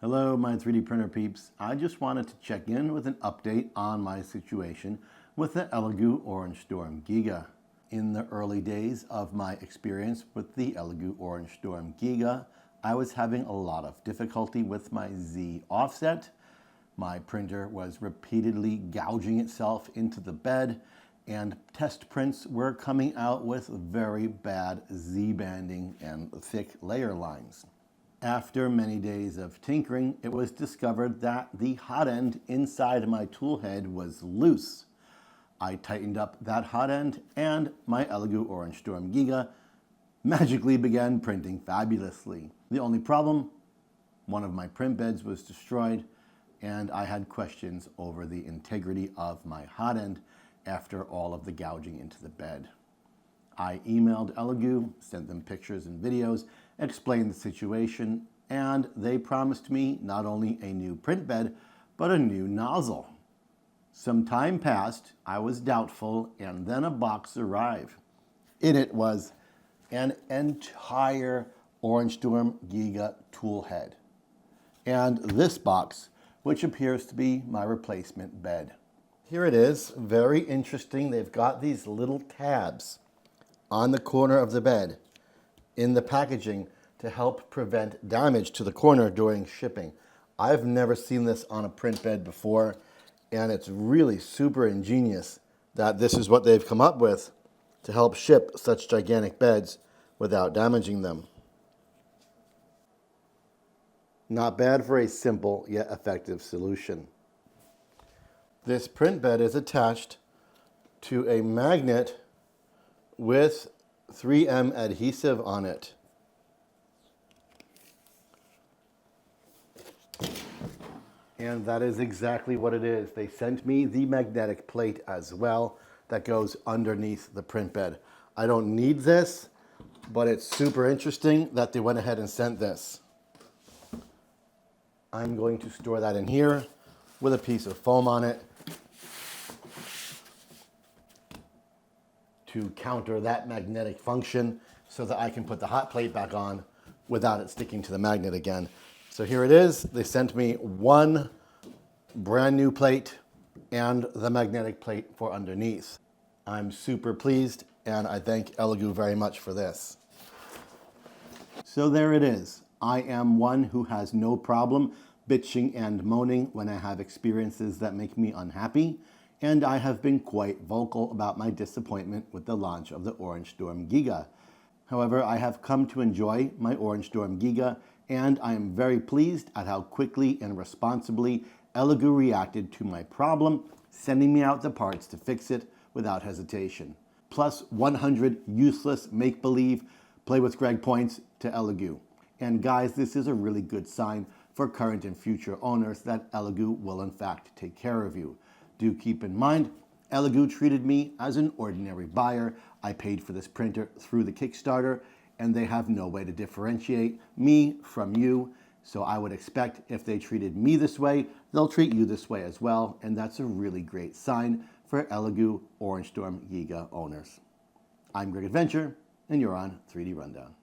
Hello, my 3D printer peeps. I just wanted to check in with an update on my situation with the Elegoo OrangeStorm Giga. In the early days of my experience with the Elegoo OrangeStorm Giga, I was having a lot of difficulty with my Z offset. My printer was repeatedly gouging itself into the bed, and test prints were coming out with very bad Z banding and thick layer lines. After many days of tinkering, it was discovered that the hot end inside my tool head was loose. I tightened up that hot end, and my Elegoo OrangeStorm Giga magically began printing fabulously. The only problem, one of my print beds was destroyed, and I had questions over the integrity of my hot end after all of the gouging into the bed. I emailed Elegoo, sent them pictures and videos, explained the situation, and they promised me not only a new print bed, but a new nozzle. Some time passed, I was doubtful, and then a box arrived. In it was an entire OrangeStorm Giga tool head, and this box, which appears to be my replacement bed. Here it is, very interesting. They've got these little tabs on the corner of the bed in the packaging to help prevent damage to the corner during shipping. I've never seen this on a print bed before, and it's really super ingenious that this is what they've come up with to help ship such gigantic beds without damaging them. Not bad for a simple yet effective solution. This print bed is attached to a magnet with 3M adhesive on it. And that is exactly what it is. They sent me the magnetic plate as well that goes underneath the print bed. I don't need this, but it's super interesting that they went ahead and sent this. I'm going to store that in here with a piece of foam on it to counter that magnetic function so that I can put the hot plate back on without it sticking to the magnet again. So here it is. They sent me one brand new plate and the magnetic plate for underneath. I'm super pleased, and I thank Elegoo very much for this. So there it is. I am one who has no problem bitching and moaning when I have experiences that make me unhappy, and I have been quite vocal about my disappointment with the launch of the OrangeStorm Giga. However, I have come to enjoy my OrangeStorm Giga, and I am very pleased at how quickly and responsibly Elegoo reacted to my problem, sending me out the parts to fix it without hesitation. Plus 100 useless make-believe Play with Greg points to Elegoo. And guys, this is a really good sign for current and future owners that Elegoo will in fact take care of you. Do keep in mind, Elegoo treated me as an ordinary buyer. I paid for this printer through the Kickstarter, and they have no way to differentiate me from you. So I would expect if they treated me this way, they'll treat you this way as well. And that's a really great sign for Elegoo OrangeStorm Giga owners. I'm Greg Adventure, and you're on 3D Rundown.